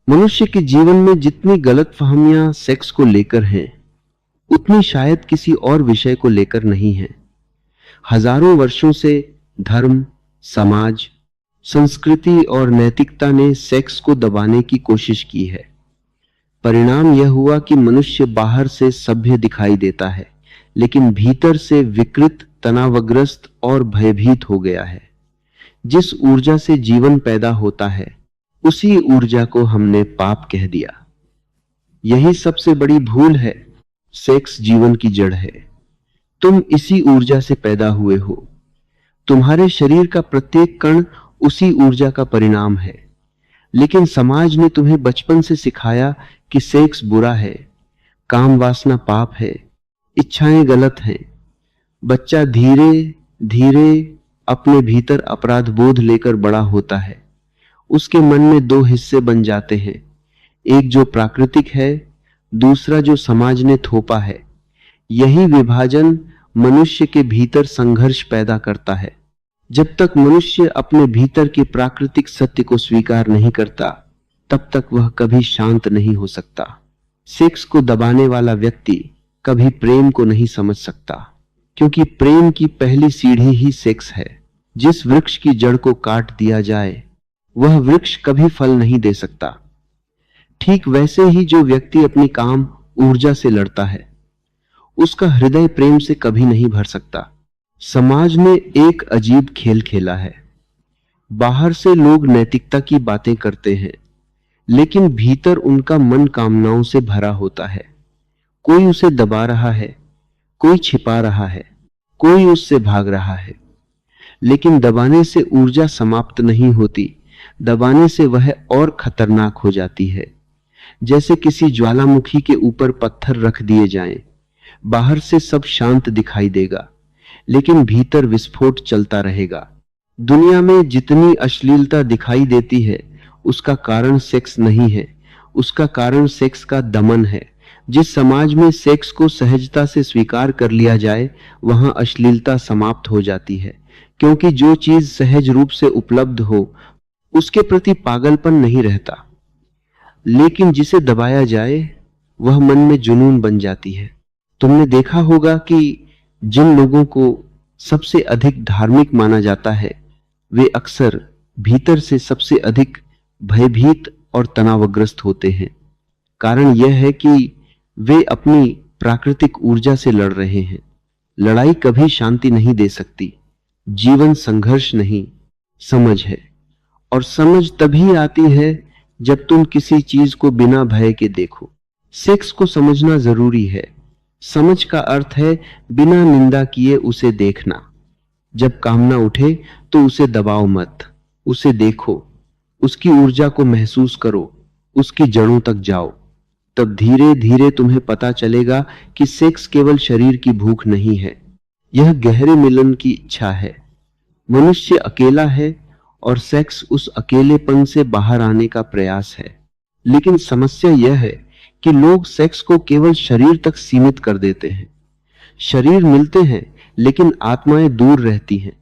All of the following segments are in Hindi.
मनुष्य के जीवन में जितनी गलतफहमियां सेक्स को लेकर हैं, उतनी शायद किसी और विषय को लेकर नहीं है। हजारों वर्षों से धर्म, समाज, संस्कृति और नैतिकता ने सेक्स को दबाने की कोशिश की है। परिणाम यह हुआ कि मनुष्य बाहर से सभ्य दिखाई देता है, लेकिन भीतर से विकृत, तनावग्रस्त और भयभीत हो गया है। जिस ऊर्जा से जीवन पैदा होता है, उसी ऊर्जा को हमने पाप कह दिया। यही सबसे बड़ी भूल है। सेक्स जीवन की जड़ है। तुम इसी ऊर्जा से पैदा हुए हो। तुम्हारे शरीर का प्रत्येक कण उसी ऊर्जा का परिणाम है। लेकिन समाज ने तुम्हें बचपन से सिखाया कि सेक्स बुरा है, काम वासना पाप है, इच्छाएं गलत हैं। बच्चा धीरे धीरे अपने भीतर अपराध बोध लेकर बड़ा होता है। उसके मन में दो हिस्से बन जाते हैं, एक जो प्राकृतिक है, दूसरा जो समाज ने थोपा है। यही विभाजन मनुष्य के भीतर संघर्ष पैदा करता है। जब तक मनुष्य अपने भीतर के प्राकृतिक सत्य को स्वीकार नहीं करता, तब तक वह कभी शांत नहीं हो सकता। सेक्स को दबाने वाला व्यक्ति कभी प्रेम को नहीं समझ सकता, क्योंकि प्रेम की पहली सीढ़ी ही सेक्स है। जिस वृक्ष की जड़ को काट दिया जाए, वह वृक्ष कभी फल नहीं दे सकता। ठीक वैसे ही जो व्यक्ति अपनी काम ऊर्जा से लड़ता है, उसका हृदय प्रेम से कभी नहीं भर सकता। समाज ने एक अजीब खेल खेला है। बाहर से लोग नैतिकता की बातें करते हैं, लेकिन भीतर उनका मन कामनाओं से भरा होता है। कोई उसे दबा रहा है, कोई छिपा रहा है, कोई उससे भाग रहा है। लेकिन दबाने से ऊर्जा समाप्त नहीं होती, दबाने से वह और खतरनाक हो जाती है। जैसे किसी ज्वालामुखी के ऊपर पत्थर रख दिए जाएं, बाहर से सब शांत दिखाई देगा, लेकिन भीतर विस्फोट चलता रहेगा। दुनिया में जितनी अश्लीलता दिखाई देती है, उसका कारण सेक्स नहीं है, उसका कारण सेक्स का दमन है। जिस समाज में सेक्स को सहजता से स्वीकार कर लिया जाए, वहां अश्लीलता समाप्त हो जाती है, क्योंकि जो चीज सहज रूप से उपलब्ध हो, उसके प्रति पागलपन नहीं रहता। लेकिन जिसे दबाया जाए, वह मन में जुनून बन जाती है। तुमने देखा होगा कि जिन लोगों को सबसे अधिक धार्मिक माना जाता है, वे अक्सर भीतर से सबसे अधिक भयभीत और तनावग्रस्त होते हैं। कारण यह है कि वे अपनी प्राकृतिक ऊर्जा से लड़ रहे हैं। लड़ाई कभी शांति नहीं दे सकती। जीवन संघर्ष नहीं, समझ है। और समझ तभी आती है जब तुम किसी चीज को बिना भय के देखो। सेक्स को समझना जरूरी है। समझ का अर्थ है बिना निंदा किए उसे देखना। जब कामना उठे तो उसे दबाओ मत, उसे देखो, उसकी ऊर्जा को महसूस करो, उसकी जड़ों तक जाओ। तब धीरे धीरे तुम्हें पता चलेगा कि सेक्स केवल शरीर की भूख नहीं है, यह गहरे मिलन की इच्छा है। मनुष्य अकेला है और सेक्स उस अकेलेपन से बाहर आने का प्रयास है। लेकिन समस्या यह है कि लोग सेक्स को केवल शरीर तक सीमित कर देते हैं। शरीर मिलते हैं, लेकिन आत्माएं दूर रहती हैं।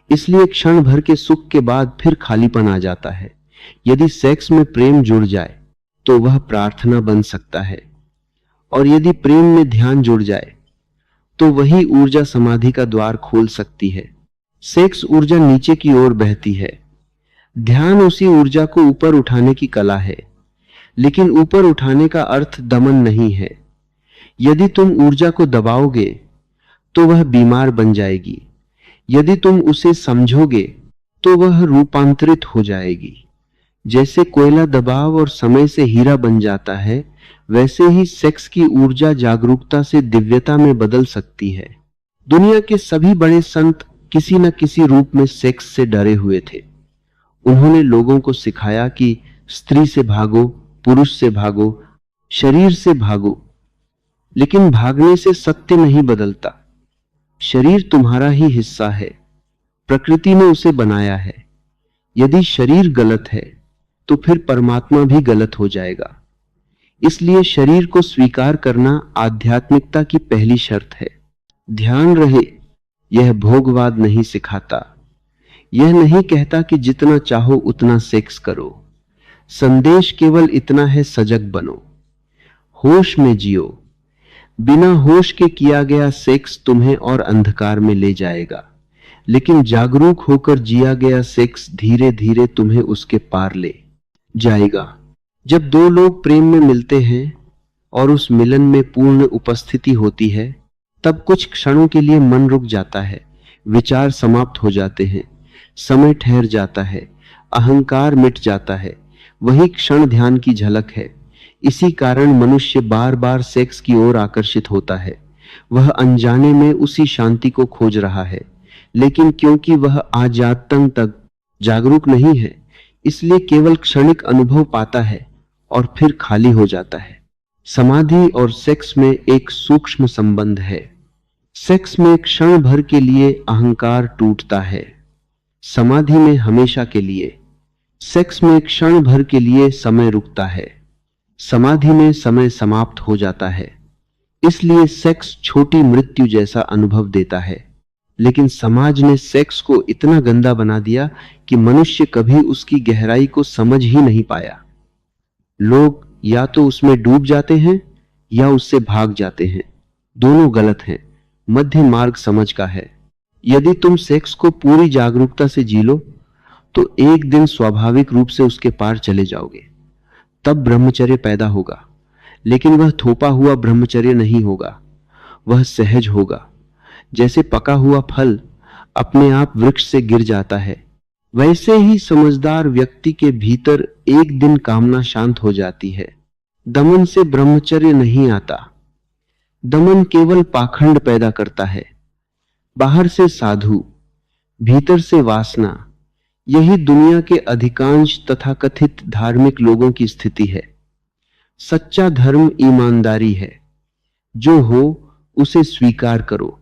इसलिए क्षण भर के सुख के बाद फिर खालीपन आ जाता है। यदि सेक्स में प्रेम जुड़ जाए तो वह प्रार्थना बन सकता है, और यदि प्रेम में ध्यान जुड़ जाए तो वही ऊर्जा समाधि का द्वार खोल सकती है। सेक्स ऊर्जा नीचे की ओर बहती है, ध्यान उसी ऊर्जा को ऊपर उठाने की कला है। लेकिन ऊपर उठाने का अर्थ दमन नहीं है। यदि तुम ऊर्जा को दबाओगे तो वह बीमार बन जाएगी। यदि तुम उसे समझोगे तो वह रूपांतरित हो जाएगी। जैसे कोयला दबाव और समय से हीरा बन जाता है, वैसे ही सेक्स की ऊर्जा जागरूकता से दिव्यता में बदल सकती है। दुनिया के सभी बड़े संत किसी न किसी रूप में सेक्स से डरे हुए थे। उन्होंने लोगों को सिखाया कि स्त्री से भागो, पुरुष से भागो, शरीर से भागो। लेकिन भागने से सत्य नहीं बदलता। शरीर तुम्हारा ही हिस्सा है, प्रकृति ने उसे बनाया है। यदि शरीर गलत है तो फिर परमात्मा भी गलत हो जाएगा। इसलिए शरीर को स्वीकार करना आध्यात्मिकता की पहली शर्त है। ध्यान रहे, यह भोगवाद नहीं सिखाता। यह नहीं कहता कि जितना चाहो उतना सेक्स करो। संदेश केवल इतना है, सजग बनो, होश में जियो। बिना होश के किया गया सेक्स तुम्हें और अंधकार में ले जाएगा, लेकिन जागरूक होकर जिया गया सेक्स धीरे धीरे तुम्हें उसके पार ले जाएगा। जब दो लोग प्रेम में मिलते हैं और उस मिलन में पूर्ण उपस्थिति होती है, तब कुछ क्षणों के लिए मन रुक जाता है, विचार समाप्त हो जाते हैं, समय ठहर जाता है, अहंकार मिट जाता है। वही क्षण ध्यान की झलक है। इसी कारण मनुष्य बार बार सेक्स की ओर आकर्षित होता है। वह अनजाने में उसी शांति को खोज रहा है, लेकिन क्योंकि वह आजातन तक जागरूक नहीं है, इसलिए केवल क्षणिक अनुभव पाता है और फिर खाली हो जाता है। समाधि और सेक्स में एक सूक्ष्म संबंध है। सेक्स में क्षण भर के लिए अहंकार टूटता है, समाधि में हमेशा के लिए। सेक्स में क्षण भर के लिए समय रुकता है, समाधि में समय समाप्त हो जाता है। इसलिए सेक्स छोटी मृत्यु जैसा अनुभव देता है, लेकिन समाज ने सेक्स को इतना गंदा बना दिया कि मनुष्य कभी उसकी गहराई को समझ ही नहीं पाया। लोग या तो उसमें डूब जाते हैं या उससे भाग जाते हैं। दोनों गलत हैं। मध्य मार्ग समझ का है। यदि तुम सेक्स को पूरी जागरूकता से जी लो, तो एक दिन स्वाभाविक रूप से उसके पार चले जाओगे। तब ब्रह्मचर्य पैदा होगा, लेकिन वह थोपा हुआ ब्रह्मचर्य नहीं होगा, वह सहज होगा। जैसे पका हुआ फल अपने आप वृक्ष से गिर जाता है, वैसे ही समझदार व्यक्ति के भीतर एक दिन कामना शांत हो जाती है। दमन से ब्रह्मचर्य नहीं आता। दमन केवल पाखंड पैदा करता है। बाहर से साधु, भीतर से वासना, यही दुनिया के अधिकांश तथाकथित धार्मिक लोगों की स्थिति है। सच्चा धर्म ईमानदारी है। जो हो उसे स्वीकार करो।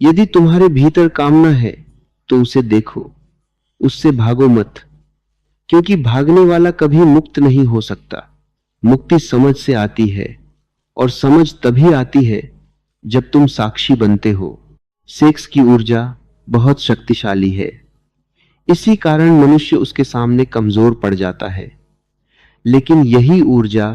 यदि तुम्हारे भीतर कामना है तो उसे देखो, उससे भागो मत, क्योंकि भागने वाला कभी मुक्त नहीं हो सकता। मुक्ति समझ से आती है, और समझ तभी आती है जब तुम साक्षी बनते हो। सेक्स की ऊर्जा बहुत शक्तिशाली है, इसी कारण मनुष्य उसके सामने कमजोर पड़ जाता है। लेकिन यही ऊर्जा